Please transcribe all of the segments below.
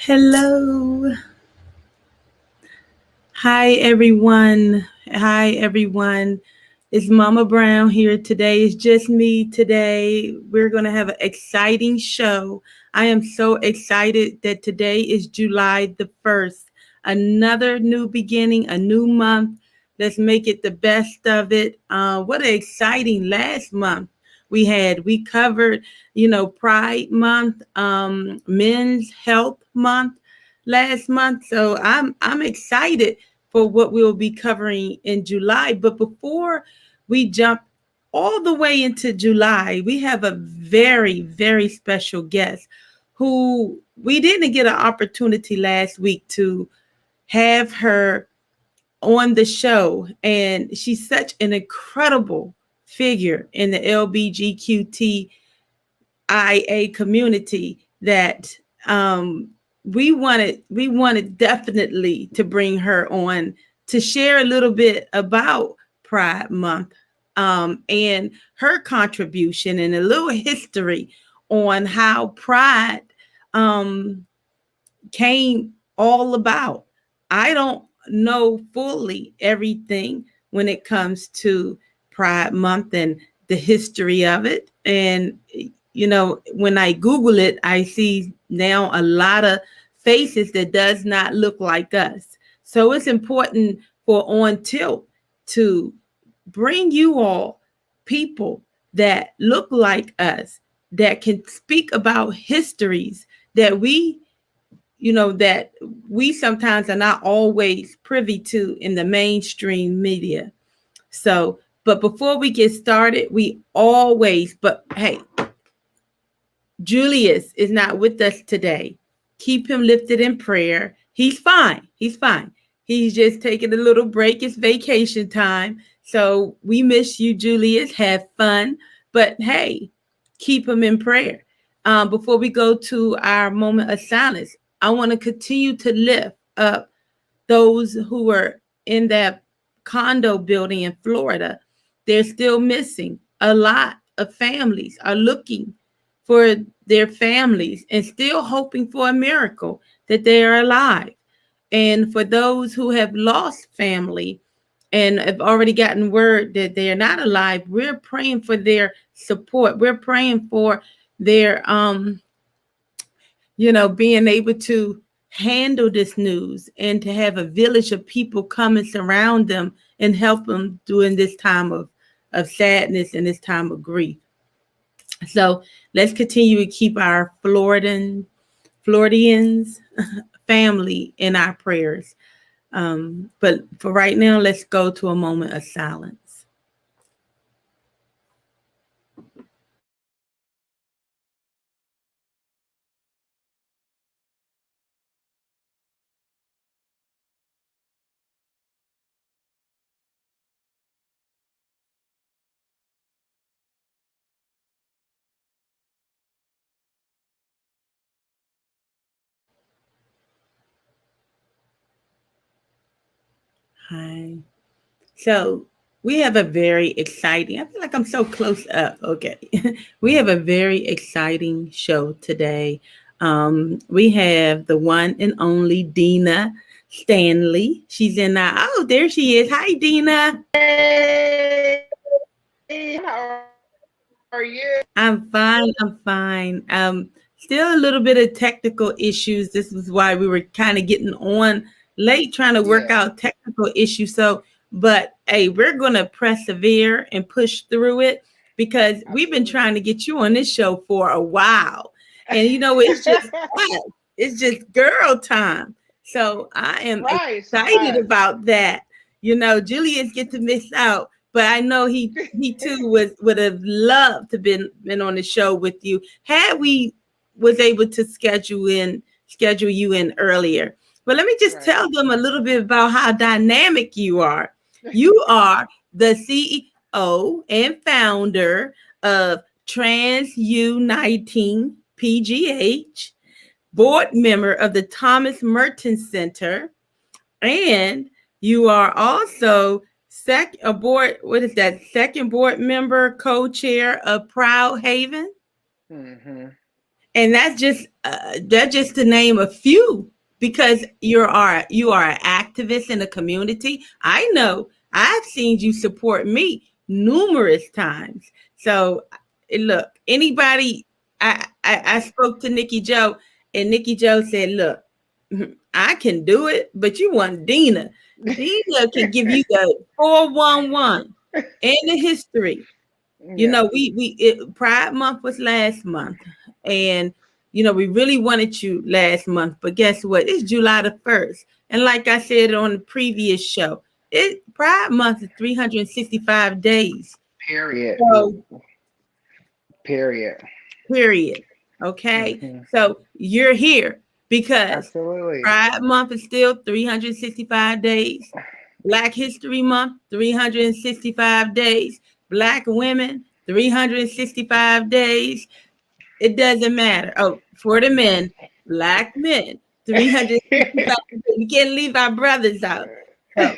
Hello. Hi, everyone. Hi, everyone. It's Mama Brown here today. It's just me today. We're going to have an exciting show. I am so excited that today is July the 1st. Another new beginning, a new month. Let's make it the best of it. What an exciting last month we had. We covered, Pride Month, Men's Health Month last month. So I'm excited for what we'll be covering in July. But before we jump all the way into July, we have a very, very special guest who we didn't get an opportunity last week to have her on the show. And she's such an incredible figure in the LBGQTIA community that we wanted definitely to bring her on to share a little bit about Pride Month and her contribution and a little history on how Pride um, came all about. I don't know fully everything when it comes to Pride Month and the history of it. And, when I Google it, I see now a lot of faces that does not look like us. So it's important for On Tilt to bring you all people that look like us, that can speak about histories that we sometimes are not always privy to in the mainstream media. So, but before we get started, but hey, Julius is not with us today. Keep him lifted in prayer. He's fine. He's fine. He's just taking a little break. It's vacation time. So we miss you, Julius. Have fun. But hey, keep him in prayer. Before we go to our moment of silence, I want to continue to lift up those who are in that condo building in Florida. They're still missing. A lot of families are looking for their families and still hoping for a miracle that they are alive. And for those who have lost family and have already gotten word that they are not alive, we're praying for their support. We're praying for their being able to handle this news and to have a village of people come and surround them and help them during this time of sadness and this time of grief. So let's continue to keep our Floridians family in our prayers. But for right now, let's go to a moment of silence. Hi. So we have a very exciting, I feel like I'm so close up. Okay. We have a very exciting show today. We have the one and only Dina Stanley. She's in our, oh, there she is. Hi, Dina. Hey, how are you? I'm fine. I'm fine. Still a little bit of technical issues. This is why we were kind of getting on late trying to work Yeah, out technical issues. So, but hey, we're going to persevere and push through it because we've been trying to absolutely. get you on this show for a while. And it's just us. It's just girl time. So I am Surprise, excited surprise. about that. Julius get to miss out, but I know he too would have loved to been on the show with you had we was able to schedule you in earlier. But let me just Right. tell them a little bit about how dynamic you are. You are the CEO and founder of Trans Uniting PGH, board member of the Thomas Merton Center, and you are also second board member, co-chair of Proud Haven. hmm And that's just to name a few, because you are an activist in the community. I know I've seen you support me numerous times. So look, anybody, I spoke to Nikki Joe, and Nikki Joe said, look, I can do it, but you want Dina. Dina can give you the 411 and the history. You Yeah, know, Pride Month was last month, and we really wanted you last month, but guess what? It's July the 1st, and like I said on the previous show, it Pride Month is 365 days. period. So Period. period. Okay, Hmm. so you're here because Absolutely. Pride Month is still 365 days. Black History Month, 365 days. Black women, 365 days. It doesn't matter. Oh, for the men, black men, 365 days. We can't leave our brothers out. So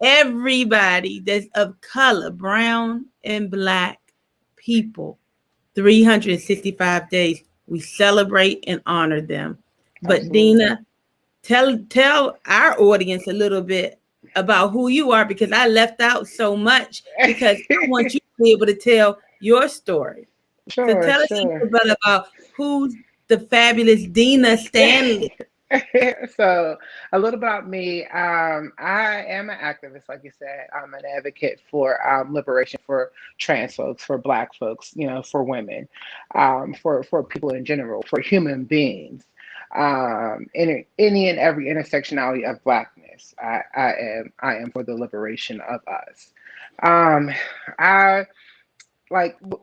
everybody that's of color, brown and black people, 365 days. We celebrate and honor them. But Absolutely. Dina, tell our audience a little bit about who you are, because I left out so much, because I want you to be able to tell your story. So Sure, tell us a sure. little bit about who's the fabulous Dina Stanley. So a little about me. I am an activist, like you said. I'm an advocate for liberation for trans folks, for Black folks, for women, for people in general, for human beings, in any and every intersectionality of Blackness. I am for the liberation of us. Um, I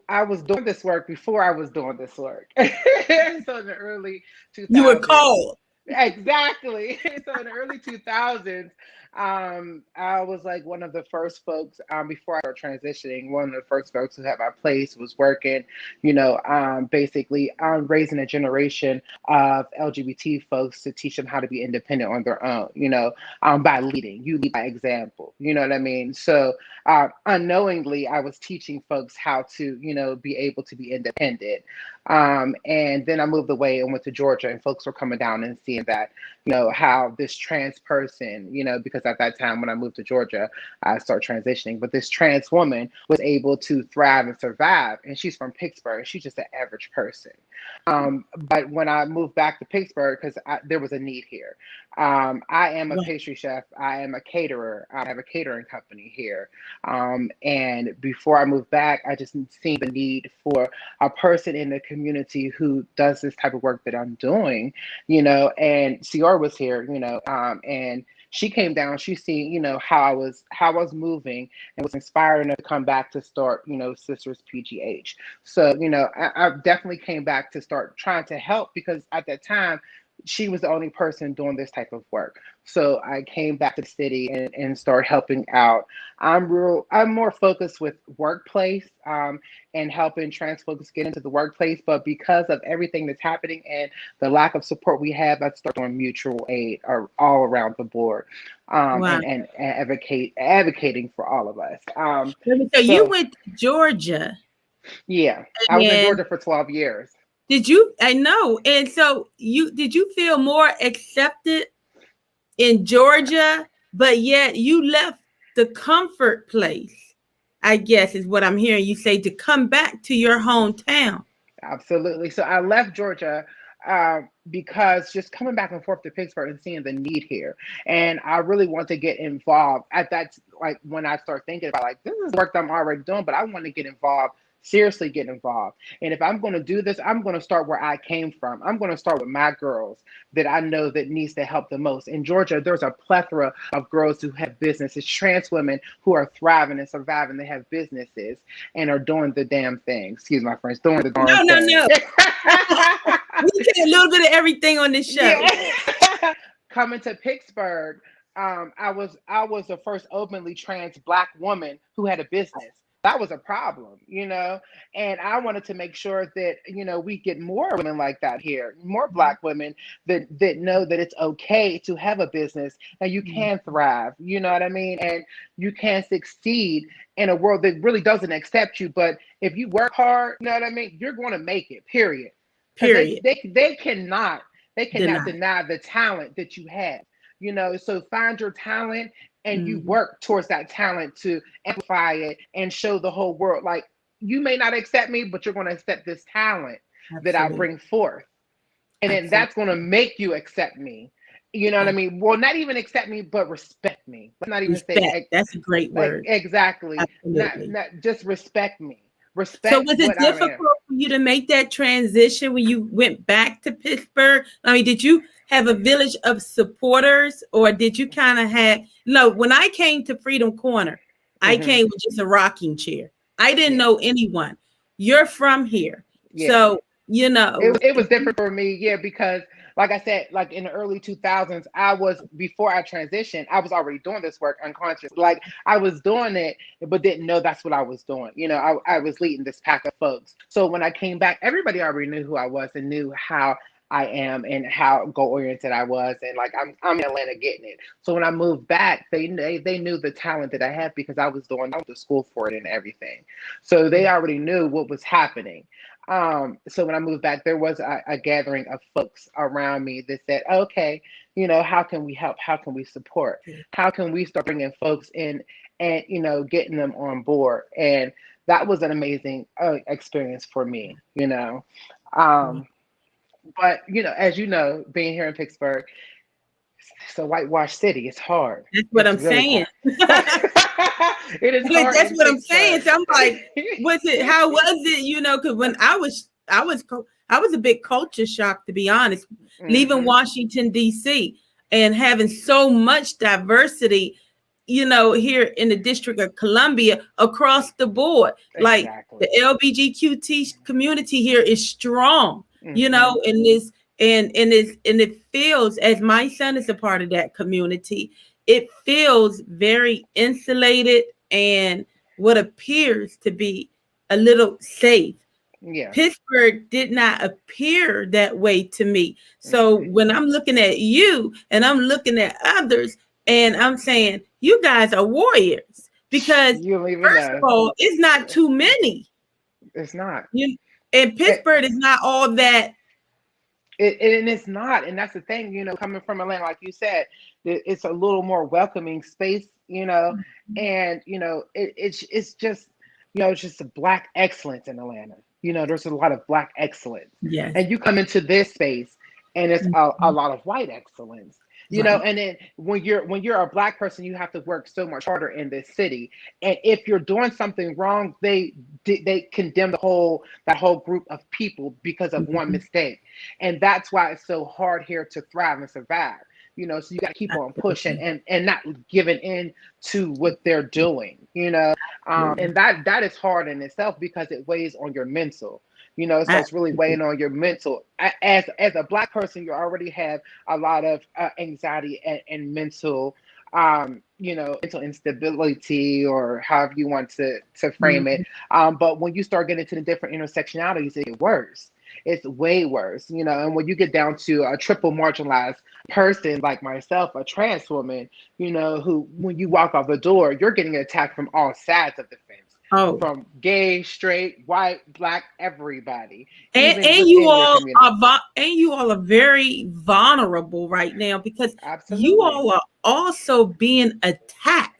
I was doing this work before I was doing this work. So in the early You were 2000s. called. Exactly. So in the early 2000s, I was like one of the first folks, before I started transitioning, one of the first folks who had my place, was working, basically raising a generation of LGBT folks to teach them how to be independent on their own, by leading. You lead by example. You know what I mean? So unknowingly, I was teaching folks how to, be able to be independent. And then I moved away and went to Georgia, and folks were coming down and seeing that, how this trans person, because at that time when I moved to Georgia, I started transitioning, but this trans woman was able to thrive and survive. And she's from Pittsburgh. She's just an average person. But when I moved back to Pittsburgh, because there was a need here, I am a Wow. pastry chef. I am a caterer. I have a catering company here. And before I moved back, I just seen the need for a person in the community who does this type of work that I'm doing, and Ciora was here, and she came down, she seen, how I was moving, and was inspired enough to come back to start, Sisters PGH. So, I definitely came back to start trying to help, because at that time, she was the only person doing this type of work. So I came back to the city and started helping out. I'm more focused with workplace, and helping trans folks get into the workplace. But because of everything that's happening and the lack of support we have, I started doing mutual aid all around the board, Wow. and advocating for all of us. So you So went to Georgia, yeah, I was in and Georgia for 12 years. I know, and so did you feel more accepted in Georgia, but yet you left the comfort place, I guess is what I'm hearing you say, to come back to your hometown. Absolutely. So I left Georgia, because just coming back and forth to Pittsburgh and seeing the need here, and I really want to get involved at that. Like when I start thinking about, like, this is work that I'm already doing, but I want to get involved. Seriously, get involved. And if I'm going to do this, I'm going to start where I came from. I'm going to start with my girls that I know that needs to help the most. In Georgia, there's a plethora of girls who have businesses, trans women who are thriving and surviving. They have businesses and are doing the damn thing. Excuse my French, doing the darn No, no, thing. no. We get a little bit of everything on this show. Yeah. Coming to Pittsburgh, I was the first openly trans Black woman who had a business. That was a problem, and I wanted to make sure that, we get more women like that here, more Black women that know that it's okay to have a business and you can thrive. You know what I mean? And you can succeed in a world that really doesn't accept you. But if you work hard, you know what I mean, you're going to make it. Period. Period. They cannot Deny. deny the talent that you have. So find your talent and you Mhm. work towards that talent to amplify it and show the whole world. Like, you may not accept me, but you're going to accept this talent that I Absolutely. bring forth. And then Absolutely. that's going to make you accept me. You know what I mean? Well, not even accept me, but respect me. Let's not even say Respect. That's a great like word. exactly. Absolutely. Not just respect me. So Respect was it what I difficult am. for you to make that transition when you went back to Pittsburgh? I mean, did you have a village of supporters, or did you kind of have no, when I came to Freedom Corner, I Hmm. came with just a rocking chair. I didn't Yeah. know anyone. You're from here. Yeah. So, It was different for me, yeah, because like I said, like in the early 2000s, before I transitioned, I was already doing this work unconscious. Like, I was doing it, but didn't know that's what I was doing. I was leading this pack of folks. So when I came back, everybody already knew who I was and knew how I am and how goal oriented I was, and like I'm in Atlanta getting it. So when I moved back, they knew the talent that I had because I went to school for it and everything. So they already knew what was happening. So when I moved back, there was a gathering of folks around me that said, okay, how can we help? How can we support? How can we start bringing folks in and, getting them on board? And that was an amazing experience for me. Um, but, as you know, being here in Pittsburgh, it's a whitewashed city. It's hard. that's what It's I'm really saying. hard. It is Like, hard that's in what I'm saying. Pittsburgh. So I'm like, how was it? Because when I was a big culture shock, to be honest, leaving Hmm. Washington D.C. and having so much diversity, here in the District of Columbia across the board. Like, the Exactly. LGBTQT community here is strong, Hmm. in this, and it feels, as my son is a part of that community, it feels very insulated and what appears to be a little safe. Yeah. Pittsburgh did not appear that way to me. So Hmm. when I'm looking at you and I'm looking at others and I'm saying, you guys are warriors, because You don't even first of know. all, it's not too many. It's not. You and It, Pittsburgh is not all that. and it's not. And that's the thing, coming from Atlanta, like you said, it's a little more welcoming space. And, it's just, it's just a black excellence in Atlanta. There's a lot of black excellence. Yes. And you come into this space and it's a lot of white excellence. Right. And then when you're a black person, you have to work so much harder in this city. And if you're doing something wrong, they condemn that whole group of people because of one Mhm. mistake. And that's why it's so hard here to thrive and survive. So you got to keep on pushing Absolutely. and not giving in to what they're doing. Absolutely. And that is hard in itself because it weighs on your mental. So it's really Absolutely. weighing on your mental. As a black person, you already have a lot of anxiety and mental, mental instability, or however you want to frame it. Mhm. But when you start getting into the different intersectionalities, it gets worse. It's way worse. And when you get down to a triple marginalized person like myself, a trans woman, who, when you walk out the door, you're getting attacked from all sides of the fence, Oh, from gay, straight, white, black, everybody, and even and you within your all community. and you all are very vulnerable right now, because you Absolutely. all are also being attacked.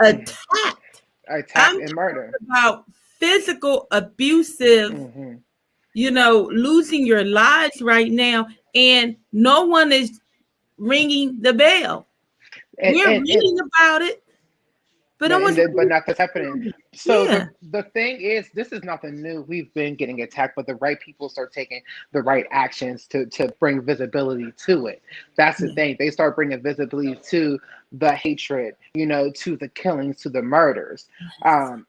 I'm Attacked and murder. talking about physical abusive, Hmm. losing your lives right now, and no one is ringing the bell. And, We're and, and reading about it, but no one's but ringing not that's the happening. bell. So Yeah. the thing is, this is nothing new. We've been getting attacked, but the right people start taking the right actions to bring visibility to it. That's the Yeah. thing. They start bringing visibility to the hatred, to the killings, to the murders.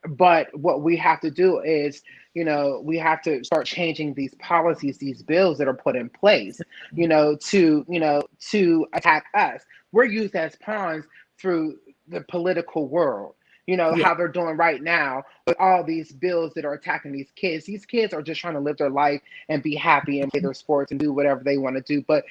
But what we have to do is, we have to start changing these policies, these bills that are put in place, to attack us. We're used as pawns through the political world. Yeah. How they're doing right now with all these bills that are attacking these kids. These kids are just trying to live their life and be happy and play their sports and do whatever they want to do. But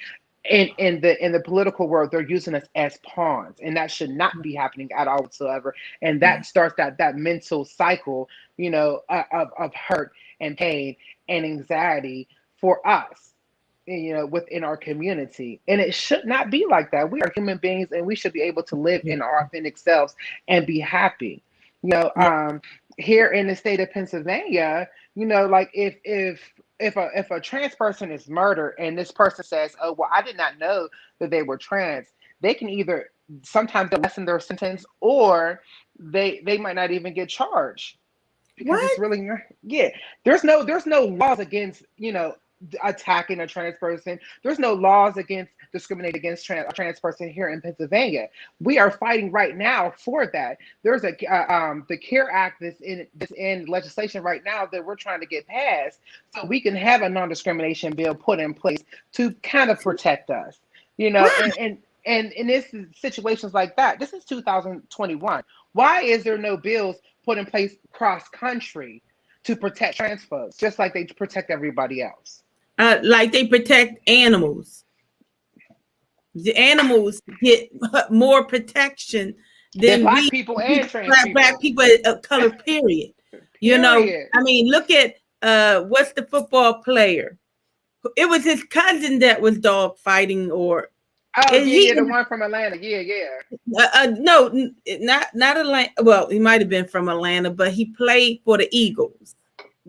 in the political world, they're using us as pawns, and that should not be happening at all whatsoever. And Yeah. that starts that mental cycle, of hurt and pain and anxiety for us, within our community. And it should not be like that. We are human beings and we should be able to live in our authentic selves and be happy. You know, Yeah. here in the state of Pennsylvania, like if a trans person is murdered and this person says, "Oh, well, I did not know that they were trans," they can either sometimes lessen their sentence, or they might not even get charged because it's What? really, yeah. There's no laws against attacking a trans person. There's no laws against discriminating against a trans person here in Pennsylvania. We are fighting right now for that. There's the CARE Act that's in legislation right now that we're trying to get passed, so we can have a non-discrimination bill put in place to kind of protect us. What? And in this situations like that, this is 2021. Why is there no bills put in place cross country to protect trans folks, just like they protect everybody else? Like they protect animals. The animals get more protection They're than black we people and trans black people. people of color. Period. Period. I mean, look at what's the football player? It was his cousin that was dog fighting, or Oh and yeah, he yeah, the one from Atlanta. Yeah, yeah. no, not Atlanta. Well, he might have been from Atlanta, but he played for the Eagles.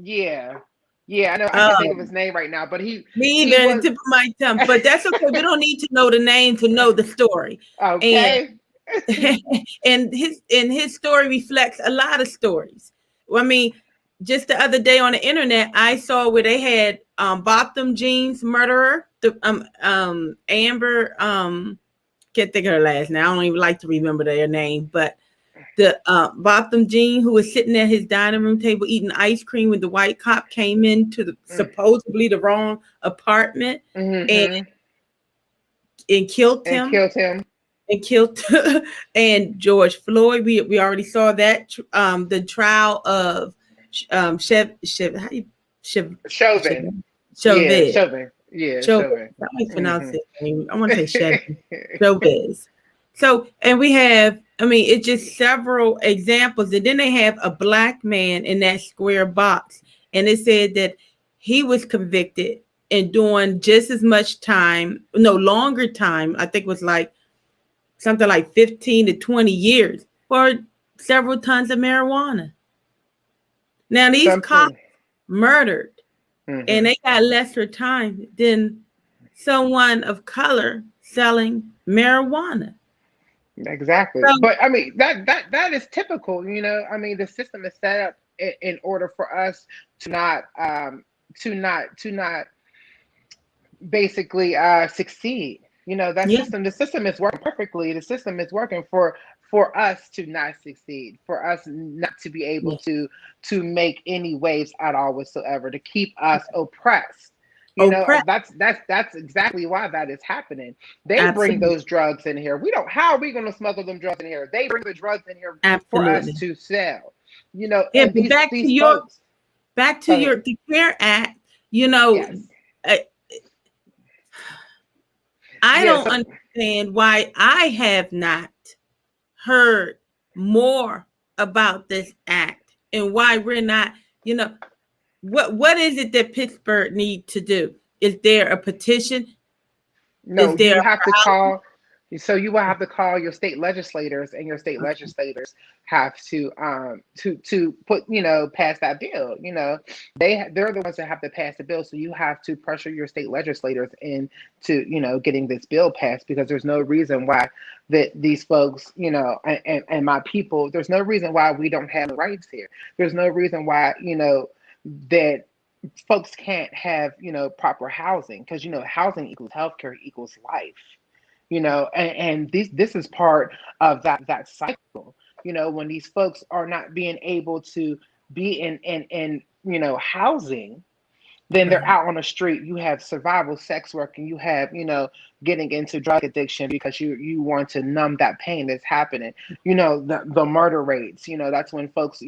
Yeah. Yeah, I know. I can't think of Um, his name right now, but Me he either, the was tip of my tongue. But that's okay. We don't need to know the name to know the story. And okay. and his story reflects a lot of stories. I mean, just the other day on the internet, I saw where they had Botham Jean's murderer, the Amber, can't think of her last name. I don't even like to remember their name, but the Botham Jean, who was sitting at his dining room table eating ice cream when the white cop came into the supposedly the wrong apartment and Mm-hmm. killed And him killed him. and killed and George Floyd. We already saw that the trial of Chev how you Chev Chauvin. Yeah, Chavez. Chauvin. Yeah, Chavez. Chauvin. I might pronounce Mm-hmm. it. I want to say Chevy. Chavez. So, and we have, I mean, it's just several examples. And then they have a black man in that square box. And it said that he was convicted and doing just as much time, no longer time. I think it was like something like 15 to 20 years for several tons of marijuana. Now, these cops Something. murdered and Mm-hmm. they got lesser time than someone of color selling marijuana. Exactly. So, But I mean that is typical, I mean the system is set up in order for us to not basically succeed. That yeah, the system is working perfectly. The system is working for us to not succeed, for us not to be able yeah. to make any waves at all whatsoever, to keep us oppressed. Oppressed. That's exactly why that is happening. They bring Absolutely. those drugs in here. We don't. How are we going to smuggle them drugs in here? They bring the drugs in here for us Absolutely. to sell. Yeah, And but these folks. back to Go ahead. your the CARE Act, you know, Yes. I, I Yeah. don't So understand why I have not heard more about this act and why we're not, you know, what is it that Pittsburgh need to do? Is there a petition? Is no, you there will a have to crowd? call. So you will have to call your state legislators, and your state Okay. legislators have to put pass that bill. They're the ones that have to pass the bill. So you have to pressure your state legislators into getting this bill passed, because there's no reason why that these folks and my people, there's no reason why we don't have rights here. There's no reason why that folks can't have proper housing, because housing equals healthcare equals life. And this is part of that cycle. When these folks are not being able to be in housing, then they're Right. out on the street. You have survival sex work, and you have getting into drug addiction because you want to numb that pain that's happening. The murder rates, that's when folks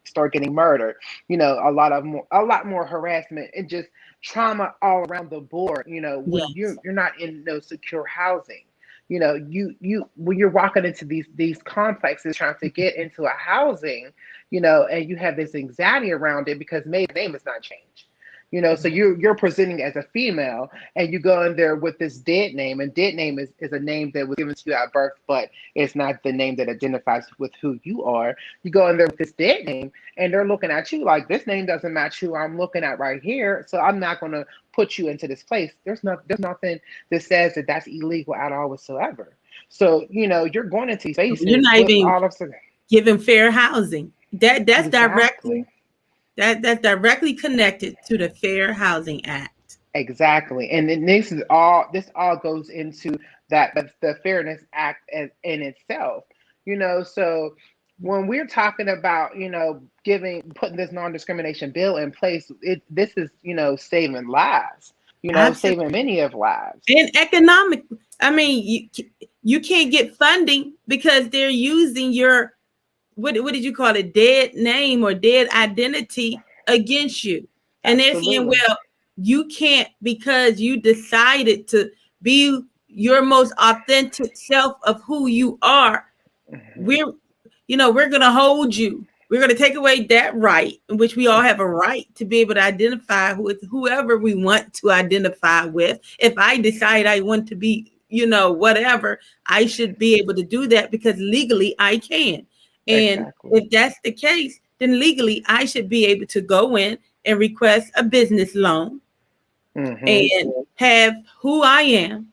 start getting murdered. A lot more harassment and just trauma all around the board. When Yes. you're not in no secure housing. You when you're walking into these complexes trying to get into a housing, and you have this anxiety around it because maybe the name is not changed. So you're presenting as a female, and you go in there with this dead name, and dead name is a name that was given to you at birth, but it's not the name that identifies with who you are. You go in there with this dead name, and they're looking at you like, this name doesn't match who I'm looking at right here, so I'm not going to put you into this place. There's nothing that says that that's illegal at all whatsoever. So you're going into these You're spaces not with even all of the giving fair housing. That's directly exactly. that's directly connected to the Fair Housing Act. Exactly. And then this all goes into the Fairness Act in itself. So when we're talking about, putting this non-discrimination bill in place, this is, saving lives, Absolutely. saving many of lives. And economic. I mean, you can't get funding because they're using your what did you call it, dead name or dead identity against you, and they're saying, Absolutely. well, you can't because you decided to be your most authentic self of who you are. Mhm. We're going to hold you. We're going to take away that right, in which we all have a right to be able to identify with whoever we want to identify with. If I decide I want to be, whatever, I should be able to do that because legally I can. And Exactly. if that's the case, then legally I should be able to go in and request a business loan Hmm. and have who I am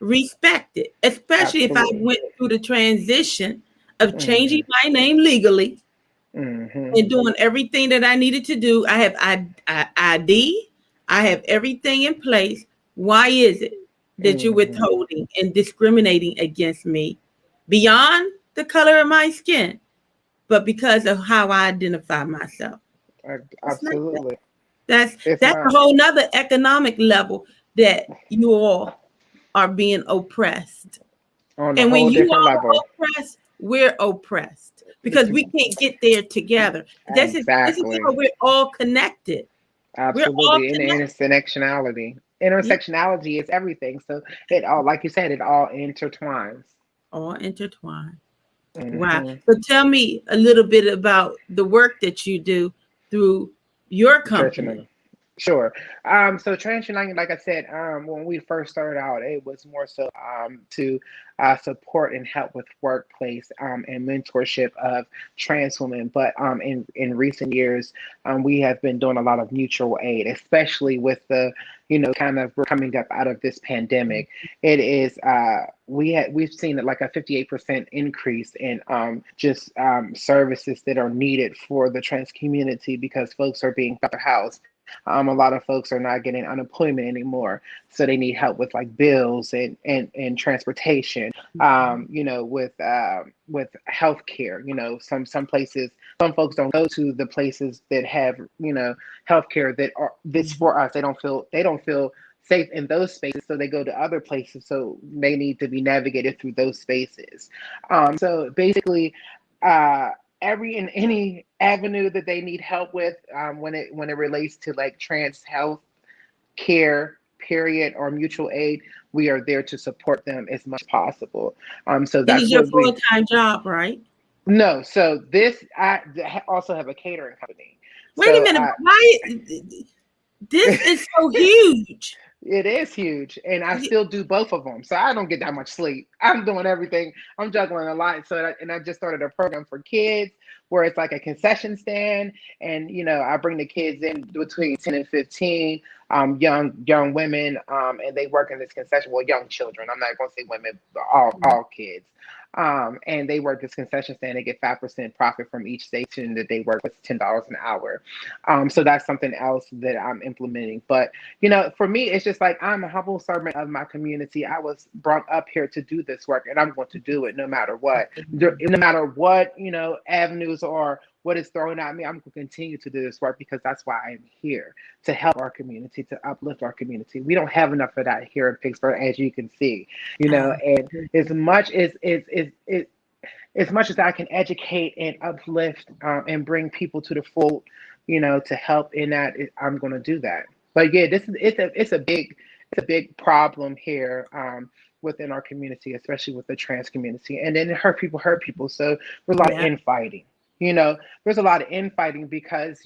respected, especially if I Absolutely. went through the transition of changing Hmm. my name legally Hmm. and doing everything that I needed to do. I have ID, I have everything in place. Why is it that you're Hmm. withholding and discriminating against me beyond the color of my skin, but because of how I identify myself? It's not that. Absolutely. That's It's that's a not whole nother economic level that you all are being oppressed. on a And when whole you different all level. are oppressed, we're oppressed because we can't get there together. This is how Exactly. we're all connected. We're all Absolutely. And connected. intersectionality. Yeah, Intersectionality is everything. So it all, like you said, it all intertwines. all intertwined. Wow. Hmm. So tell me a little bit about the work that you do through your Church company. and sure. So Trans United, like I said, when we first started out, it was more so to support and help with workplace and mentorship of trans women. But in recent years, we have been doing a lot of mutual aid, especially with the, kind of we're coming up out of this pandemic. It is we've seen like a 58% increase in just services that are needed for the trans community because folks are being housed. A lot of folks are not getting unemployment anymore, so they need help with like bills and transportation. With healthcare. Some places, some folks don't go to the places that have healthcare that are this for us. They don't feel safe in those spaces, so they go to other places. So they need to be navigated through those spaces. So basically, uh, every and any avenue that they need help with when it relates to like trans health care period or mutual aid, we are there to support them as much as possible. So This that's is your what we full-time job, right? no. So this I also have a catering company. Wait a So minute. Why this is so huge? it is huge, and I still do both of them. So I don't get that much sleep. I'm doing everything. I'm juggling a lot. And I just started a program for kids where it's like a concession stand, and I bring the kids in between 10 and 15, young women, and they work in this concession. Well, young children. I'm not going to say women, but all kids. And they work this concession stand. They get 5% profit from each station that they work with, $10 an hour. So that's something else that I'm implementing. But for me, it's just like I'm a humble servant of my community. I was brought up here to do this work, and I'm going to do it no matter what. No matter what, avenues or what is thrown at me, I'm going to continue to do this work because that's why I'm here to help our community, to uplift our community. We don't have enough of that here in Pittsburgh, as you can see, and as much as much as I can educate and uplift and bring people to the fold, to help in that, I'm going to do that. But yeah, it's a big problem here within our community, especially with the trans community, and then hurt people. So there's a lot of Yeah. infighting. there's a lot of infighting because,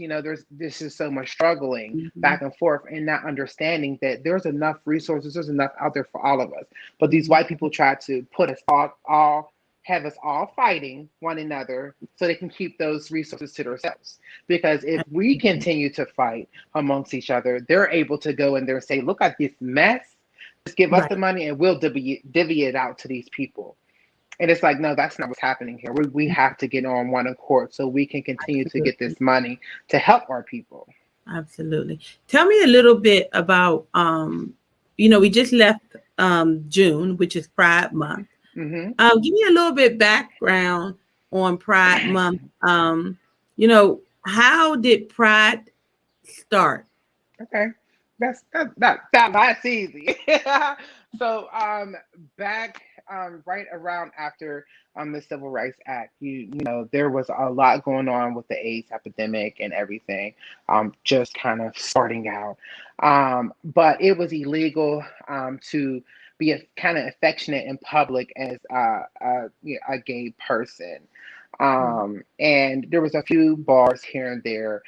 this is so much struggling Mhm. back and forth and not understanding that there's enough resources, there's enough out there for all of us. But these Mhm. white people try to put us all have us all fighting one another so they can keep those resources to themselves. Because if we Absolutely. continue to fight amongst each other, they're able to go in there and say, look at this mess. Just give us Right. the money and we'll divvy it out to these people. And it's like, no, that's not what's happening here. We have to get on one accord so we can continue to get Absolutely. this money to help our people. Absolutely. Tell me a little bit about we just left June, which is Pride Month. Hmm. Give me a little bit background on Pride Month. How did Pride start? Okay. That's easy. So back right around after the Civil Rights Act, there was a lot going on with the AIDS epidemic and everything, just kind of starting out. But it was illegal to be a kind of affectionate in public as a gay person. And there was a few bars here and there.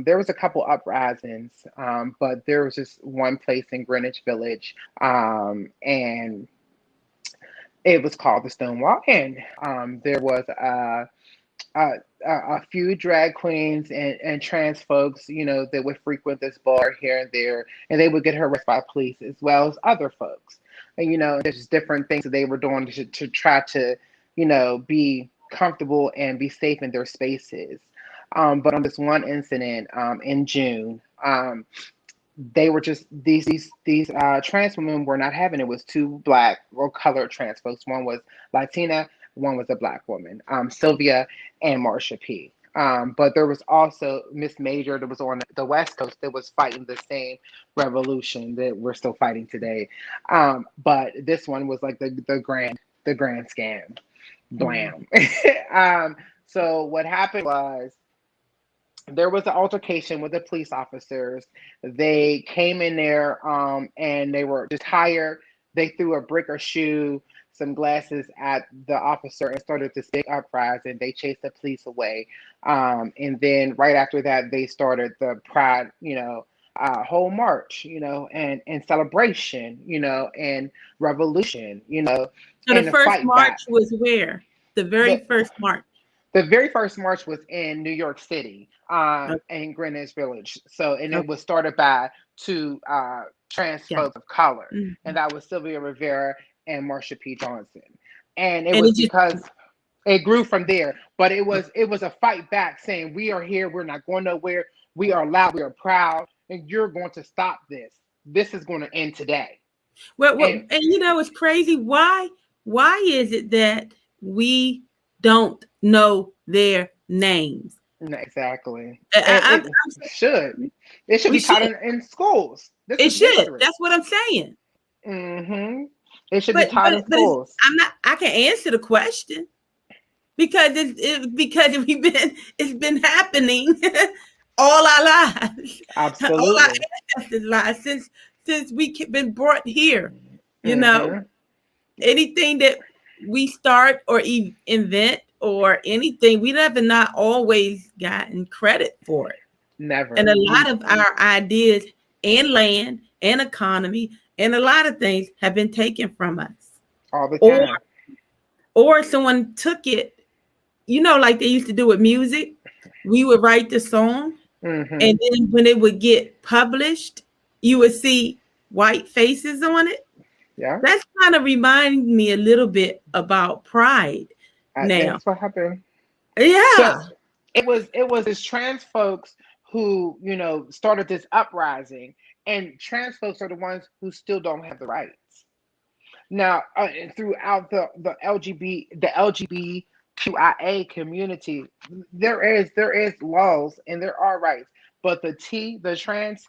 There was a couple uprisings, but there was just one place in Greenwich Village, and it was called the Stonewall Inn. There was a few drag queens and trans folks, that would frequent this bar here and there, and they would get harassed by police as well as other folks. And there's different things that they were doing to try to, be comfortable and be safe in their spaces. But on this one incident in June, they were just these trans women were not having it. It was two black or colored trans folks. One was Latina, one was a black woman, Sylvia and Marsha P. But there was also Miss Major that was on the West Coast that was fighting the same revolution that we're still fighting today. But this one was like the grand scam, Mhm. blam. um, so what happened was there was an altercation with the police officers. They came in there and they were just tired. They threw a brick or shoe, some glasses at the officer and started this big uprising. They chased the police away. And then right after that, they started the Pride, whole march, and celebration, and revolution, So the and the first fight back. march was where? The The very first march. the very first march was in New York City, Okay. in Greenwich Village. So, and it Okay. was started by two trans Yeah. folks of color, and Mhm. that was Sylvia Rivera and Marsha P. Johnson. And it And was it just because it grew from there. But it was a fight back, saying we are here, we're not going nowhere, we are loud, we are proud, and you're going to stop this. This is going to end today. well, And and it's crazy. Why is it that we don't know their names? exactly, and I, it should it should we be taught should. in schools. This It is should. history. That's what I'm saying. Hmm. It should be But taught but in but it's, schools. I'm not. I can answer the question because it's been happening all our lives, all our Absolutely. ancestors' lives since been brought here. You know, Hmm. anything that we start or invent or anything, we have not always gotten credit for it. And Never. a lot of our ideas and land and economy and a lot of things have been taken from us. All the Or time. someone took it, like they used to do with music. We would write the song, Hmm. and then when it would get published, you would see white faces on it. Yeah. That's kind of remind me a little bit about Pride now. That's what happened. So Yeah. it was this trans folks who started this uprising, and trans folks are the ones who still don't have the rights. Now, throughout the LGBTQIA community, there is laws and there are rights, but the trans,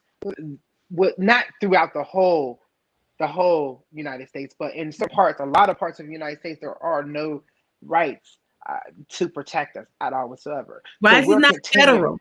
would not throughout the whole United States, but in some parts, a lot of parts of the United States, there are no rights to protect us at all whatsoever. So Why is it we're not continuing. federal?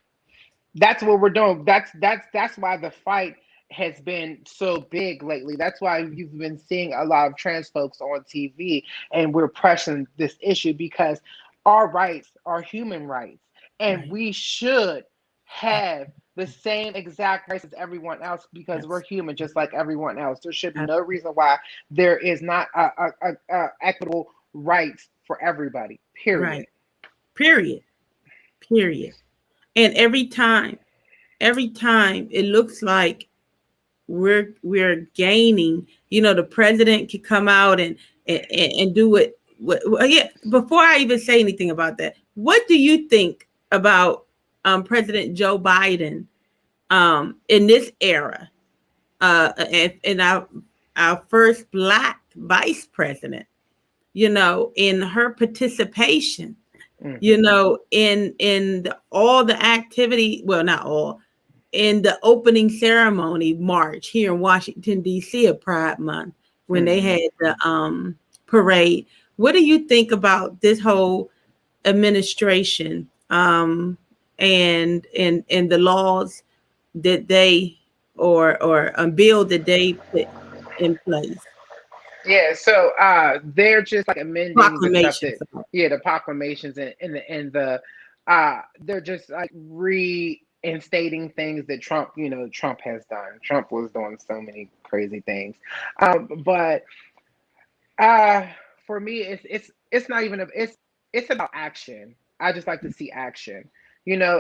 That's what we're doing. That's why the fight has been so big lately. That's why you've been seeing a lot of trans folks on TV, and we're pressing this issue because our rights are human rights, and Right. we should have the same exact rights as everyone else because we're Yes. human just like everyone else. There should be no Absolutely. reason why there is not a equitable rights for everybody. Period. Right. Period. Period. And every time it looks like we're gaining, the president could come out and do it. Yeah, before I even say anything about that, what do you think about President Joe Biden in this era, and our first black vice president, in her participation, Hmm. all the activity, well, not all, in the opening ceremony march here in Washington, D.C. of Pride Month, when they had Hmm. the parade. What do you think about this whole administration, and the laws that they, or a bill that they put in place? Yeah, so they're just like amending the stuff Proclamations. that, yeah, the proclamations and the they're just like reinstating things that Trump has done. Trump was doing so many crazy things. But uh for me it's not even it's about action. I just like to see action.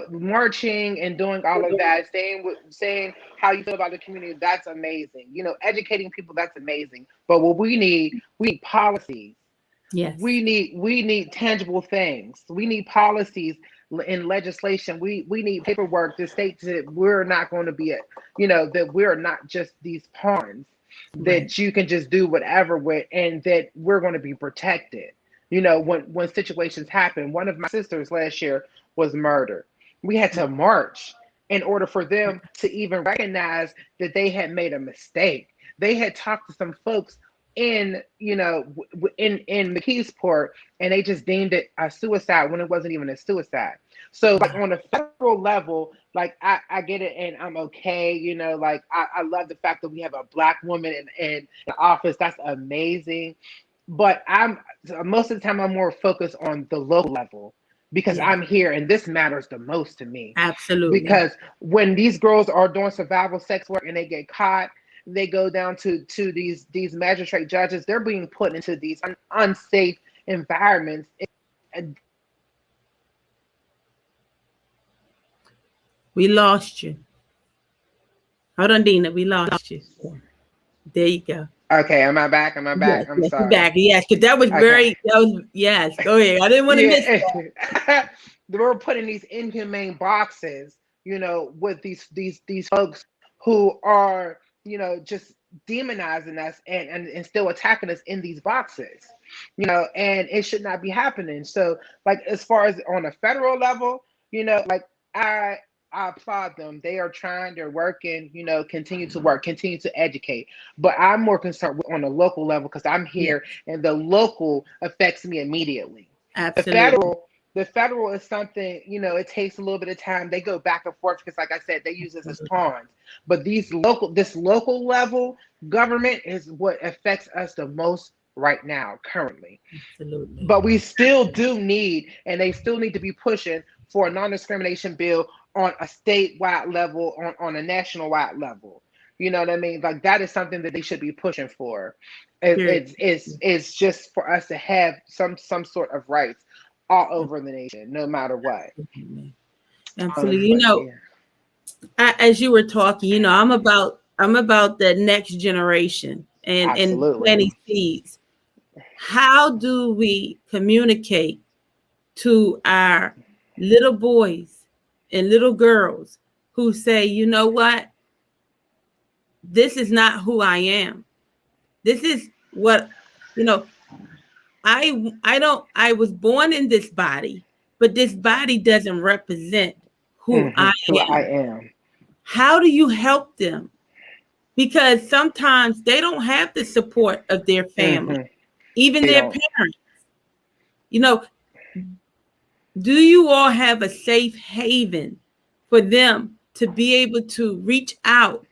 Marching and doing all of that, saying how you feel about the community, that's amazing. Educating people, that's amazing. But what we need policies. Yes. We need tangible things. We need policies in legislation. We need paperwork to state that we're not going to be that we're not just these pawns Right. that you can just do whatever with, and that we're going to be protected. When situations happen. One of my sisters last year was murdered. We had to march in order for them to even recognize that they had made a mistake. They had talked to some folks in McKeesport, and they just deemed it a suicide when it wasn't even a suicide. So, like, Wow. on a federal level, like, I get it, and I'm okay. Like, I love the fact that we have a black woman in the office. That's amazing. But most of the time I'm more focused on the local level because Yes. I'm here and this matters the most to me. Absolutely. Because when these girls are doing survival sex work and they get caught, they go down to these magistrate judges. They're being put into these unsafe environments. We lost you. Hold on, Dina. We lost you. There you go. Okay, am I back? Am I Yes, back? I'm yes, you're sorry. back. Yes, because Okay. yes, go ahead. I didn't want to miss that. Yeah. They were put in these inhumane boxes, with these folks who are, just demonizing us and still attacking us in these boxes, and it should not be happening. So, like, as far as on a federal level, like, I I applaud them. They are trying, they're working, continue to work, continue to educate. But I'm more concerned on a local level because I'm Yes, here and the local affects me immediately. The absolutely. federal, the federal is something, it takes a little bit of time. They go back and forth because, like I said, they use us as Absolutely. pawns. But this local level government is what affects us the most right now, currently. Absolutely. But we still do need, and they still need to be pushing for a non-discrimination bill on a statewide level, on a national wide level. You know what I mean? Like, that is something that they should be pushing for. Period. It's just for us to have some sort of rights all over the nation, no matter what. Absolutely. Absolutely. But yeah, As you were talking, I'm about the next generation and absolutely. planting seeds. How do we communicate to our little boys and little girls who say, you know what, this is not who I am. This is what, you know, I don't I was born in this body, but this body doesn't represent who I Who I am. am. How do you help them? Because sometimes they don't have the support of their family, Hmm. even They their don't. parents. You know, do you all have a safe haven for them to be able to reach out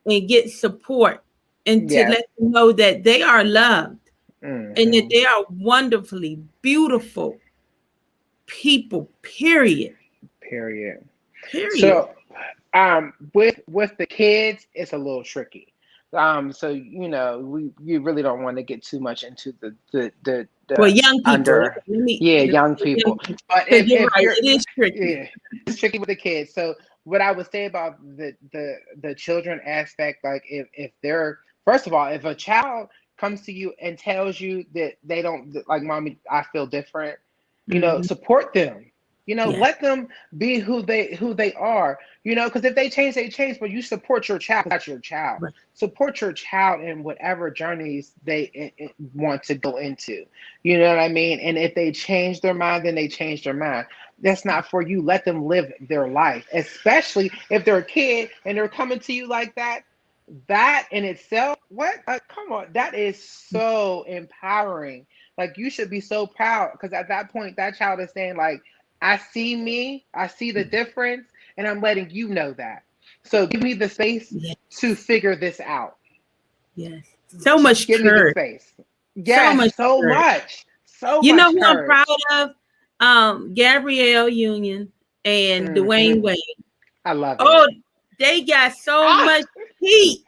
and get support and to Yes. let them know that they are loved and that Hmm. they are wonderfully beautiful people, period. Period. Period. So with the kids, it's a little tricky. So you really don't want to get too much into Well, the young people, under, let me, yeah, let me young say young people. people, But because you're if right, you're, it is tricky. yeah, it's tricky with the kids. So what I would say about the children aspect, like if they're, first of all, if a child comes to you and tells you that they don't like, mommy, I feel different, Hmm. support them. Yeah, Let them be who they are. Because if they change, they change. But you support your child. That's your child. right. Support your child in whatever journeys they want to go into. You know what I mean? And if they change their mind, then they change their mind. That's not for you. Let them live their life, especially if they're a kid and they're coming to you like that. That in itself, what? Come on, that is so empowering. Like, you should be so proud, because at that point, that child is saying, like, I see me, I see the difference, and I'm letting you know that. So give me the space Yes, to figure this out. yes. So Just much give me the courage. space. So Yes, much so courage. much. So You know much who I'm proud courage. of? Gabrielle Union and Dwayne Hmm. Wade. I love it. Oh, they got so Ah! much heat.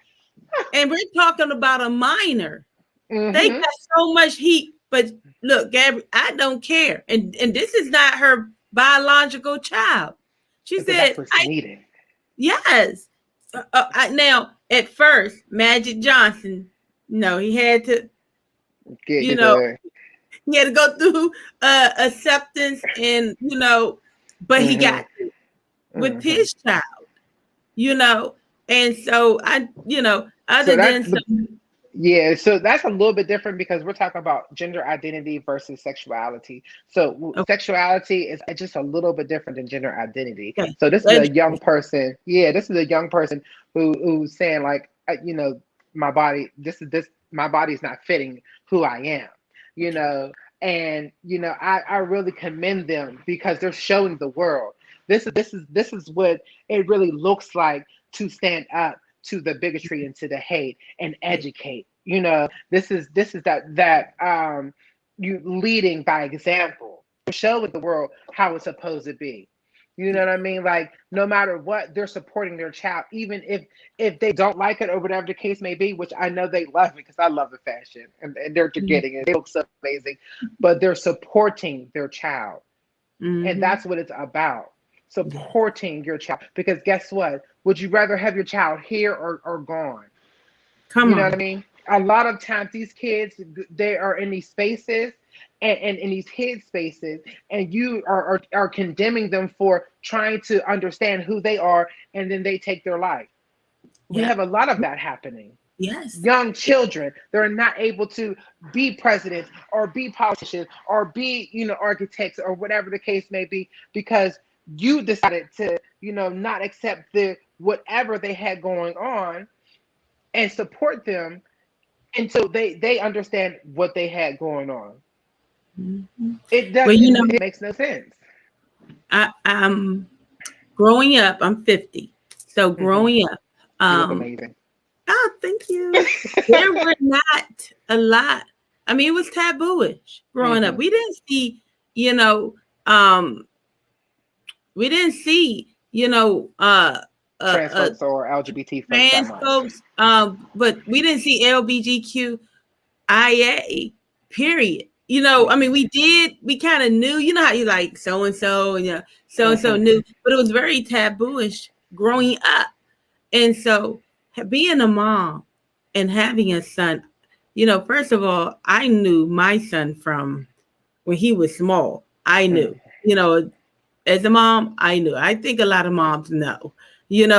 And we're talking about a minor. They Hmm. got so much heat. But look, Gabby, I don't care. And this is not her biological child. She But that's said, what's needed. yes. Now, at first, Magic Johnson, no, he had to, Get you you know, the. he had to go through acceptance and, but he got Hmm. to with Hmm. his child, you know. And so So other that's than the some, Yeah, so that's a little bit different, because we're talking about gender identity versus sexuality. So okay, sexuality is just a little bit different than gender identity. okay, So this is a let's, young person. Yeah, this is a young person who's saying, like, my body. My body's not fitting who I am. You okay, know, and I really commend them, because they're showing the world. This is what it really looks like to stand up to the bigotry and to the hate and yeah, educate. This is that you leading by example, showing the world how it's supposed to be. You know yeah. what I mean? Like, no matter what, they're supporting their child, even if they don't like it or whatever the case may be, which I know they love it, because I love the fashion, and they're getting it. They look so amazing, but they're supporting their child, and Mm-hmm. that's what it's about. Yeah. Supporting your child, because guess what? Would you rather have your child here or gone? Come You know what I on. mean? A lot of times these kids, they are in these spaces, and in these hid spaces, and you are condemning them for trying to understand who they are, and then they take their life. We Yeah. have a lot of that happening. Yes. Young children, they're not able to be presidents or be politicians or be, architects or whatever the case may be, because you decided to, not accept the whatever they had going on, and support them until they understand what they had going on. Mm-hmm. It does Well, it makes no sense. I'm growing up. I'm 50. So Hmm. growing up, You look um, amazing. oh, thank you. There were not a lot. I mean, it was tabooish growing up. Hmm. We didn't see, you know, um, we didn't see, Trans uh, folks or LGBT folks that trans much. folks, but we didn't see LBGQIA, period. I Hmm. mean, we kind of knew, how you like so and so, and so and so Hmm. knew, but it was very tabooish growing up. And so being a mom and having a son, first of all, I knew my son from when he was small. I knew, as a mom, I knew. I think a lot of moms know,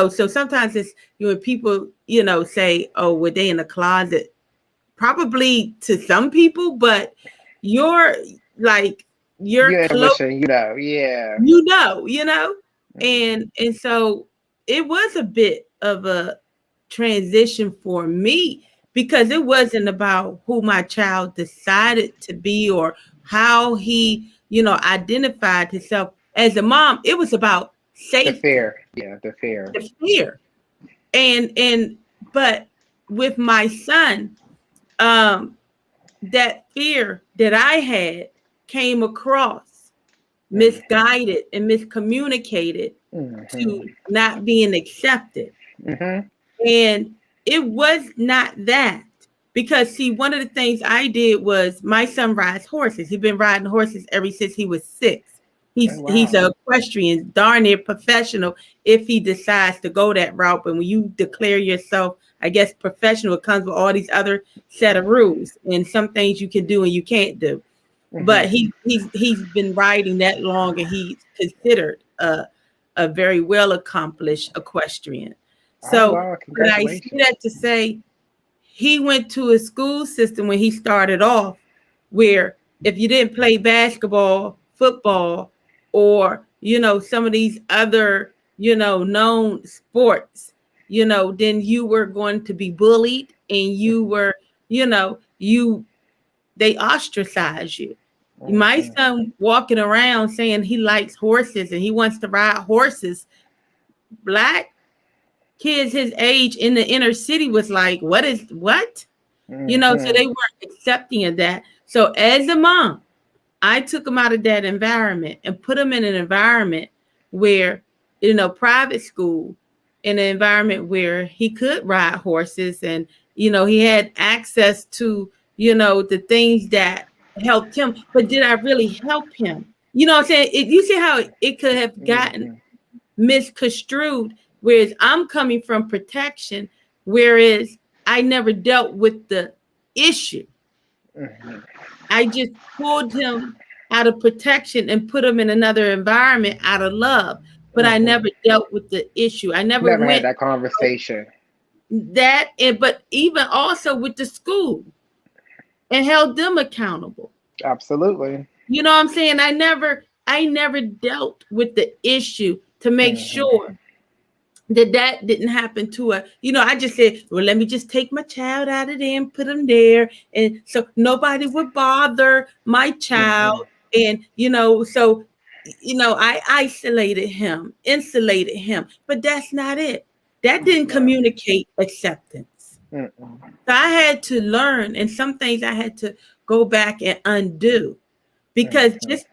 so sometimes it's, when people, say, oh, were they in the closet? Probably to some people, but you're like, you're Your close, intuition, yeah. you know, Hmm. and so it was a bit of a transition for me, because it wasn't about who my child decided to be or how he, identified himself as a mom. It was about The safety, fear, yeah, the fear. the fear, and but with my son, um that fear that I had came across, misguided and miscommunicated to not being accepted. And it was not that. Because see, one of the things I did was my son rides horses. He's been riding horses ever since he was 6. He's a equestrian, darn near professional if he decides to go that route. But when you declare yourself, I guess professional, it comes with all these other set of rules and some things you can do and you can't do. But he's been riding that long, and he's considered a very well accomplished equestrian. So but I see that to say he went to a school system when he started off where if you didn't play basketball, football, or, some of these other, known sports, then you were going to be bullied and you were, they ostracize you. My son walking around saying he likes horses and he wants to ride horses. Black kids his age in the inner city was like, what? So they weren't accepting of that. So as a mom, I took him out of that environment and put him in an environment where, private school, in an environment where he could ride horses and, he had access to, the things that helped him. But did I really help him? You know what I'm saying? You see how it could have gotten misconstrued, whereas I'm coming from protection, whereas I never dealt with the issue. I just pulled him out of protection and put him in another environment out of love. But I never dealt with the issue. I never went had that conversation. But even also with the school and held them accountable. Absolutely. You know what I'm saying? I never dealt with the issue to make sure that didn't happen to her. I just said, well, let me just take my child out of there and put him there. And so nobody would bother my child. And, so, I insulated him, but that's not it. That didn't communicate acceptance. So I had to learn, and some things I had to go back and undo, because just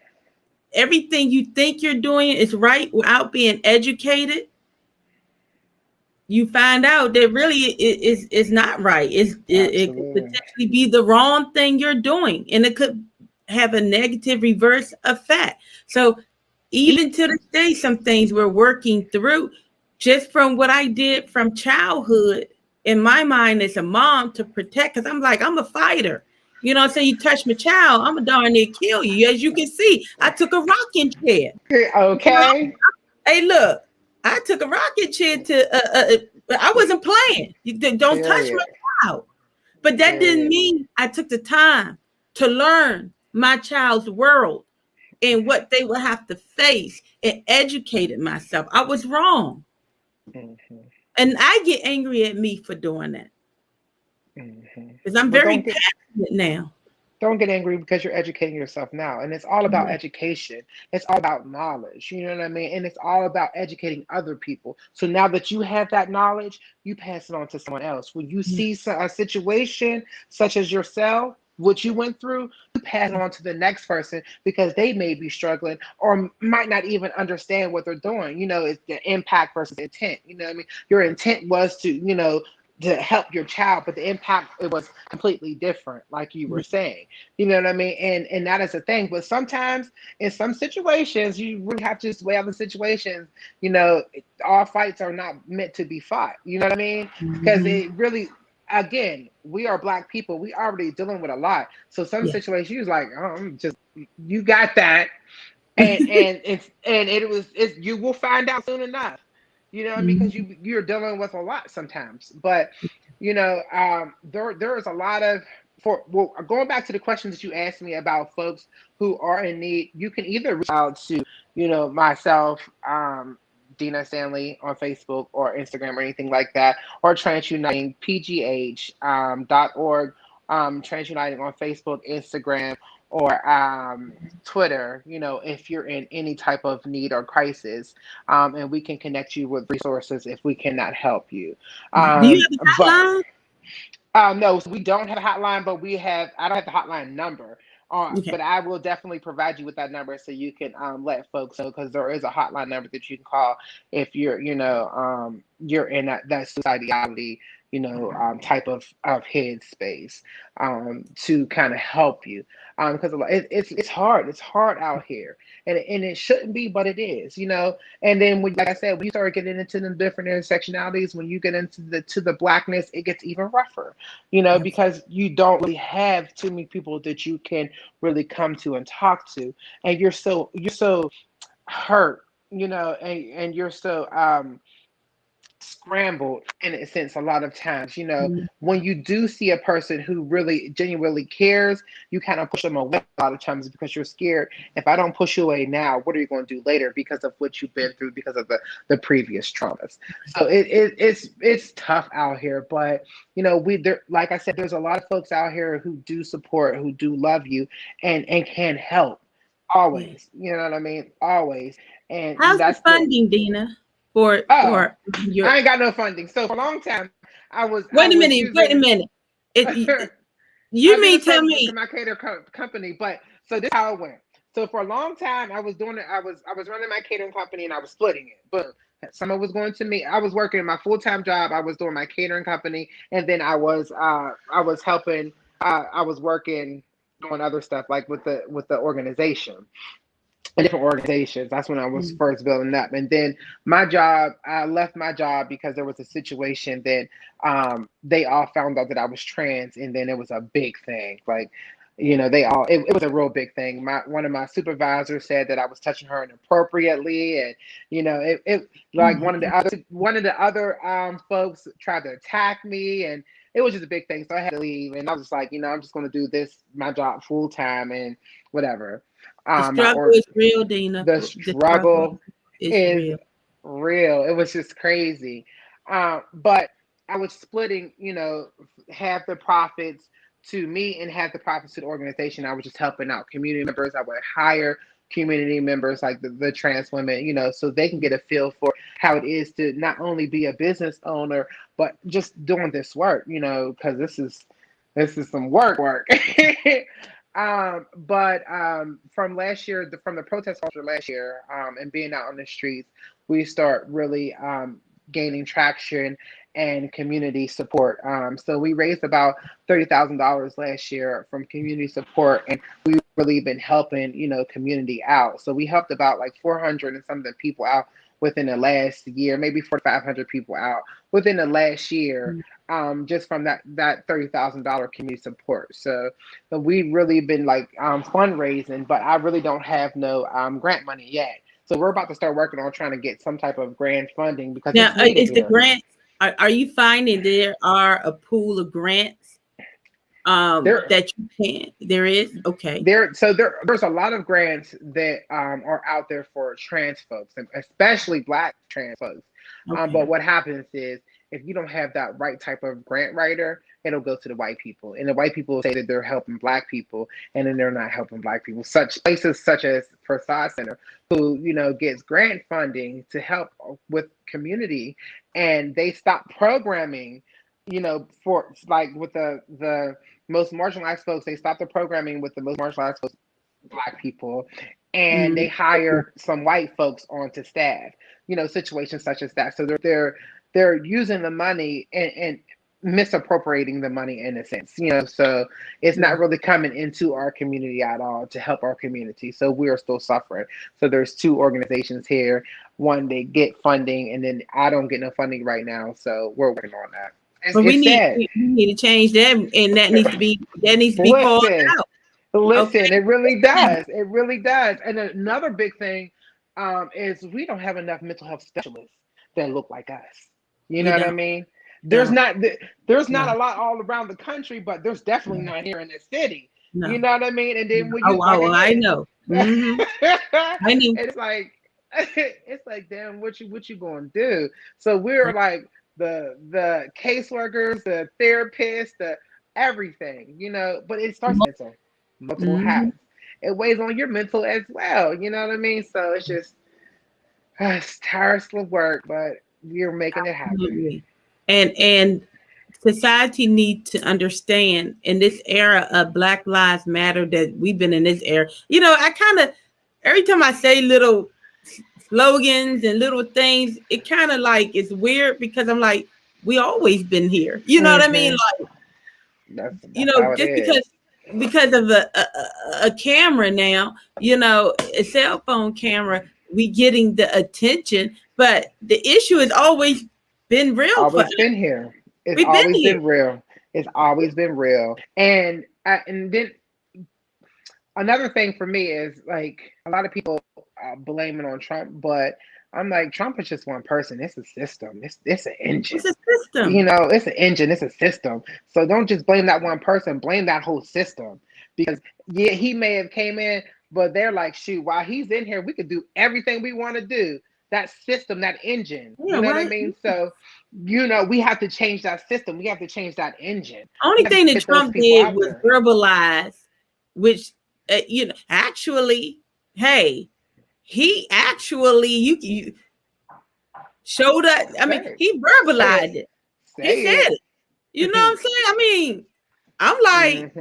everything you think you're doing is right without being educated, you find out that really is not right. It could potentially be the wrong thing you're doing, and it could have a negative reverse effect. So even to this day, some things we're working through just from what I did from childhood in my mind as a mom to protect, because I'm a fighter. You know what I'm saying? You touch my child, I'm a darn near kill you. As you can see, I took a rocking chair. Okay. Hey, look. I took a rocket chair to, I wasn't playing. You don't touch my child. But that didn't mean I took the time to learn my child's world and what they would have to face and educated myself. I was wrong. And I get angry at me for doing that. Because I'm very passionate now. Don't get angry because you're educating yourself now. And it's all about education. It's all about knowledge. You know what I mean? And it's all about educating other people. So now that you have that knowledge, you pass it on to someone else. When you see a situation such as yourself, what you went through, you pass it on to the next person because they may be struggling or might not even understand what they're doing. It's the impact versus intent. You know what I mean? Your intent was to, to help your child, but the impact, it was completely different, like you were saying. You know what I mean? And that is a thing. But sometimes in some situations, you really have to just weigh out the situations. All fights are not meant to be fought. You know what I mean? Because it really, again, we are Black people. We already dealing with a lot. So some situations, you're like, you got that. And you will find out soon enough. Because you're dealing with a lot sometimes. But, there is a lot of, going back to the questions that you asked me about folks who are in need, you can either reach out to, myself, Dina Stanley on Facebook or Instagram or anything like that, or TransUniting, pgh.org, TransUniting on Facebook, Instagram, or Twitter, if you're in any type of need or crisis, and we can connect you with resources if we cannot help you. Do you have a hotline? No, so we don't have a hotline, but I don't have the hotline number. Okay. But I will definitely provide you with that number so you can let folks know, because there is a hotline number that you can call if you're in that suicidality, type of headspace, to kind of help you, because it's hard. It's hard out here, and it shouldn't be, but it is, And then like I said, when you start getting into the different intersectionalities, when you get into the blackness, it gets even rougher, Yes. because you don't really have too many people that you can really come to and talk to, and you're so hurt, and you're so scrambled in a sense a lot of times, Mhm. when you do see a person who really genuinely cares, you kind of push them away a lot of times because you're scared. If I don't push you away now, what are you going to do later, because of what you've been through, because of the previous traumas? So it's tough out here, but like I said, there's a lot of folks out here who do support, who do love you, and can help Yeah. always, you know what I mean, always. And How's the that's the funding, Dina, for oh, your? I ain't got no funding. So for a long time, I Wait a was minute. Wait a using minute. I You do mean the tell services for me? my company, but so this is how it went. So for a long time, I was doing it. I was running my catering company and I was splitting it. But someone was going to me. I was working in my full-time job. I was doing my catering company, and then I was helping. I was working doing other stuff like with the organization, different organizations. That's when I was Mm. first building up. And then my job, I left my job because there was a situation that they all found out that I was trans, and then it was a big thing. Like, it was a real big thing. One of my supervisors said that I was touching her inappropriately, and it Oh like my one of the other folks tried to attack me, and it was just a big thing. So I had to leave, and I was just like, I'm just going to do this my job full time and whatever. The My struggle org is real, Dina. The The struggle struggle is is real. real. It was just crazy. But I was splitting, half the profits to me and half the profits to the organization. I was just helping out community members. I would hire community members like the trans women, so they can get a feel for how it is to not only be a business owner, but just doing this work, because this is some work. But from last year, from the protest culture last year, and being out on the streets, we start really gaining traction and community support. So we raised about $30,000 last year from community support, and we've really been helping, community out. So we helped about like 400 and something people out within the last year, maybe 4,500 people out within the last year, just from that $30,000 community support. So we've really been like fundraising, but I really don't have no grant money yet. So we're about to start working on trying to get some type of grant funding because Now, it's needed is the here. grants? Are you finding there are a pool of grants There, that you can? There is. Okay. there's a lot of grants that are out there for trans folks, and especially Black trans folks. But Okay. what happens is if you don't have that right type of grant writer, it'll go to the white people, and the white people say that they're helping Black people, and then they're not helping Black people. Such places such as Prasad Center, who gets grant funding to help with community, and they stop programming. For like with the most marginalized folks, they stopped the programming with the most marginalized folks, Black people, and they Mm, hire some white folks onto staff. Situations such as that. So they're using the money and misappropriating the money in a sense. So it's yeah. not really coming into our community at all to help our community. So we're still suffering. So there's two organizations here. One, they get funding, and then I don't get no funding right now. So we're working on that. It's, But we it's need sad. we need to change that, and that needs to be called Listen, out. listen, Okay. it really does. It really does. And another big thing is we don't have enough mental health specialists that look like us. You We know what I don't. mean? There's Don't. not there's not No. a lot all around the country, but there's definitely No. not here in the city. You No. know what I mean? And then No. when Oh, you, like oh, I I said, know. I knew. it's like it's like, damn, what you gonna do? So we're like the caseworkers, the therapists, the everything, but it starts mental, multiple Mm-hmm. hats. It weighs on your mental as well, you know what I mean? So it's just it's tiresome work, but we're making it happen. Absolutely. And society needs to understand in this era of Black Lives Matter that we've been in this era. I kind of, every time I say little slogans and little things, it kind of like it's weird because I'm like, we always been here. You know what I mean? Like, That's how it just is. because of a camera now, a cell phone camera, we getting the attention, but the issue has always been real for us. Always been here. It's We've been always here. been real. It's always been real. And then another thing for me is like a lot of people blame it on Trump, but I'm like, Trump is just one person. It's a system. It's an engine. It's a system. It's an engine. It's a system. So don't just blame that one person. Blame that whole system. Because yeah, he may have came in, but they're like, shoot, while he's in here, we could do everything we want to do. That system, that engine. Yeah, You know right. what I mean? So, we have to change that system. We have to change that engine. Only thing that Trump did was verbalize, which, actually, hey, he actually, you showed up. I mean, he verbalized it. He said it. You know what I'm saying? I mean, I'm like,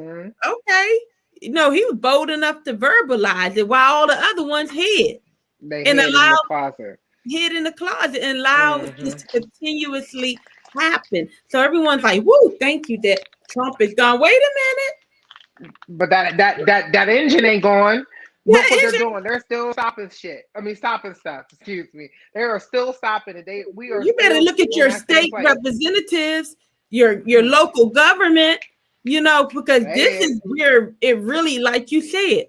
okay. He was bold enough to verbalize it while all the other ones hid. They hid in the closet. Hid in the closet and allowed this to continuously happen. So everyone's like, woo, thank you that Trump is gone. Wait a minute. But that engine ain't gone. Look what they're doing. They're still stopping shit. I mean, stopping stuff. Excuse me. They are still stopping it. You better look at your state representatives, your local government, because this is where it really, like you said,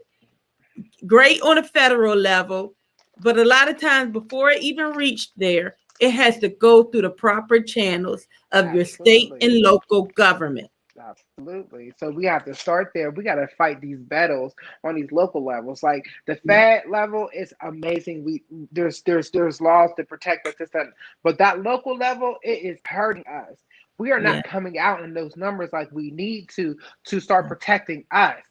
great on a federal level, but a lot of times before it even reached there, it has to go through the proper channels of your state and local government. Absolutely. So we have to start there. We got to fight these battles on these local levels. Like the Fed level is amazing. There's laws to protect us, but that local level, it is hurting us. We are not coming out in those numbers like we need to start protecting us.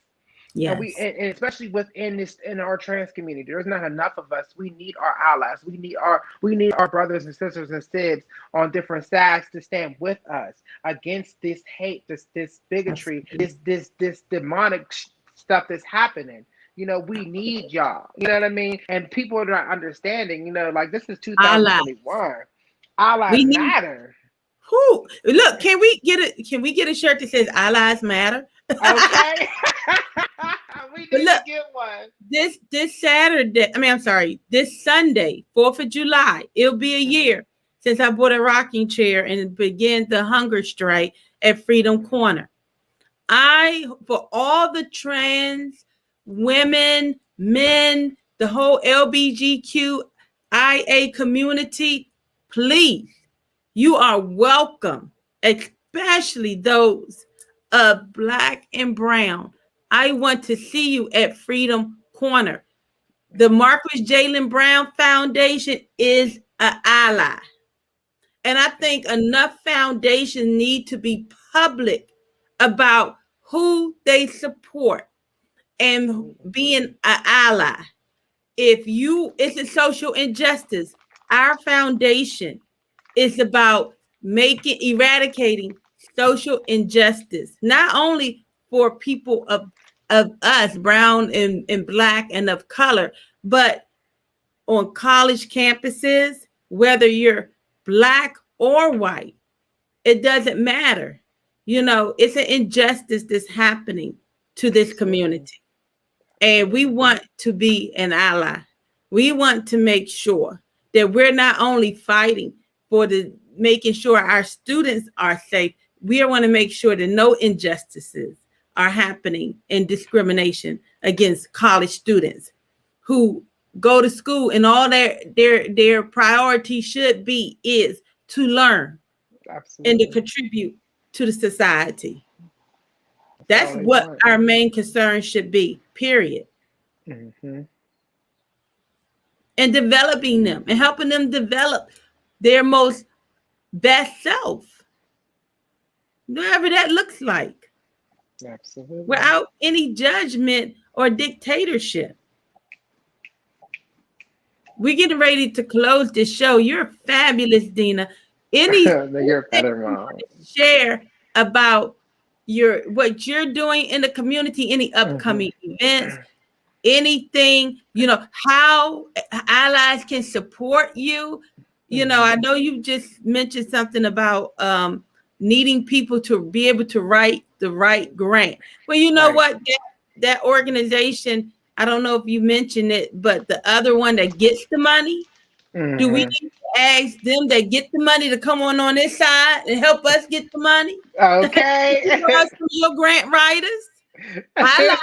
Yes. And especially in our trans community, there's not enough of us. We need our allies. We need our brothers and sisters and sibs on different sides to stand with us against this hate, this bigotry, this demonic stuff that's happening. We need y'all. You know what I mean? And people are not understanding. Like this is 2021. Allies matter. Who? Look, can we get a shirt that says "Allies Matter"? Okay. We need to get one. This Saturday, this Sunday, 4th of July, it'll be a year since I bought a rocking chair and began the hunger strike at Freedom Corner. For all the trans women, men, the whole LGBTQIA community, please, you are welcome, especially those of Black and brown. I want to see you at Freedom Corner. The Marquis Jaylen Brown Foundation is an ally. And I think enough foundations need to be public about who they support and being an ally. It's a social injustice. Our foundation is about eradicating social injustice, not only for people of us, brown and Black and of color, but on college campuses, whether you're Black or white, it doesn't matter. It's an injustice that's happening to this community. And we want to be an ally. We want to make sure that we're not only fighting for making sure our students are safe, we want to make sure that no injustices are happening in discrimination against college students who go to school and all their priority should be is to learn. Absolutely. And to contribute to the society. That's what our main concern should be, period. Mm-hmm. And developing them and helping them develop their most best self, whatever that looks like. Absolutely. Without any judgment or dictatorship. We're getting ready to close this show. You're fabulous, Dina. Any You're a better mom. share about what you're doing in the community, any upcoming events, anything, how allies can support you. I know you just mentioned something about needing people to be able to write the right grant. Well, you know what? That organization, I don't know if you mentioned it, but the other one that gets the money, do we need to ask them that get the money to come on this side and help us get the money? Okay. Us from your grant writers. I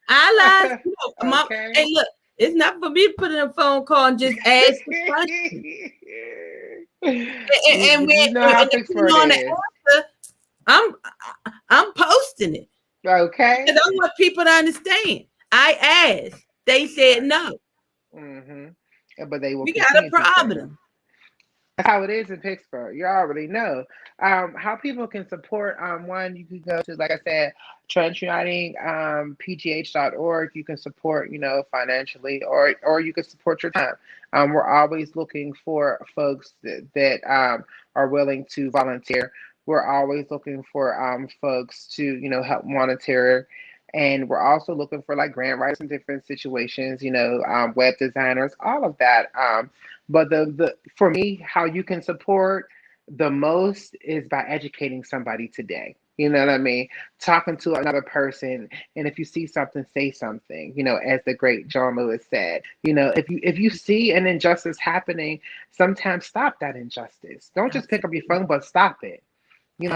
lied. Okay. Hey, look, it's not for me to put in a phone call and just ask the question. And you know how Pittsburgh on the is. answer, I'm posting it. Okay. Because I want people to understand. I asked. They said no. But they will. We got a problem. That's how it is in Pittsburgh. You already know. How people can support, one, you can go to, like I said, transuniting, pgh.org. You can support, financially, or you can support your time. We're always looking for folks that are willing to volunteer. We're always looking for folks to, help monitor. And we're also looking for like grant writers in different situations, web designers, all of that. But the for me, how you can support the most is by educating somebody today. You know what I mean? Talking to another person, and if you see something, say something. As the great John Lewis said, if you see an injustice happening, sometimes stop that injustice. Don't just pick up your phone, but stop it.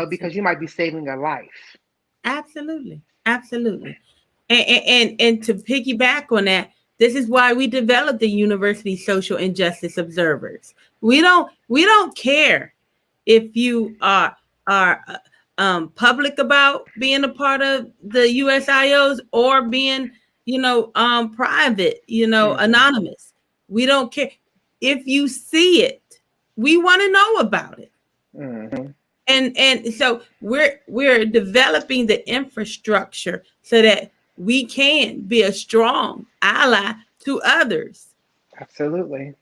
Because you might be saving a life. Absolutely. Absolutely. And to piggyback on that, this is why we developed the University Social Injustice Observers. We don't care if you are public about being a part of the USIOs or being, private, anonymous. We don't care. If you see it, we want to know about it. And so we're developing the infrastructure so that we can be a strong ally to others. Absolutely.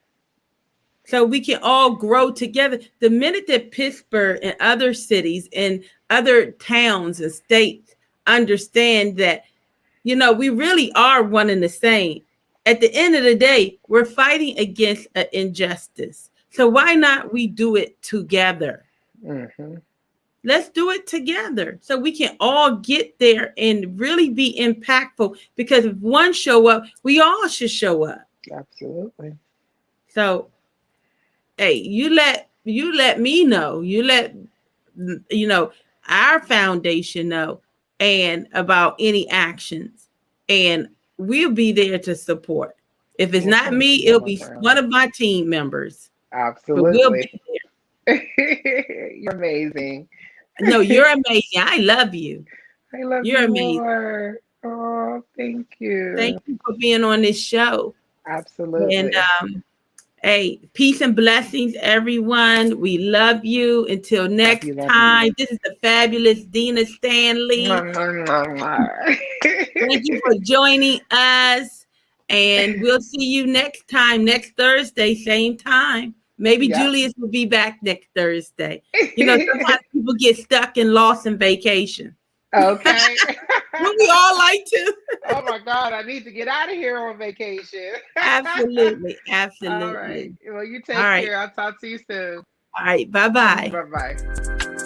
So we can all grow together. The minute that Pittsburgh and other cities and other towns and states understand that, we really are one and the same. At the end of the day, we're fighting against an injustice. So why not we do it together? Let's do it together so we can all get there and really be impactful, because if one show up, we all should show up. Absolutely. So, hey, you let me know, you let our foundation know, and about any actions, and we'll be there to support. If it's not me, it'll be one of my team members. Absolutely. But we'll be there. You're amazing. No, you're amazing. I love you. I love you're you amazing. More. Oh, thank you. Thank you for being on this show. Absolutely. And hey, peace and blessings, everyone. We love you. Until next time. This is the fabulous Dina Stanley. Thank you for joining us. And we'll see you next time, next Thursday, same time. Maybe Julius will be back next Thursday. Sometimes people get stuck and lost in vacation. Okay. Would we all like to? Oh my God, I need to get out of here on vacation. Absolutely. Absolutely. All right. Well, you take care. I'll talk to you soon. All right. Bye-bye. Bye-bye.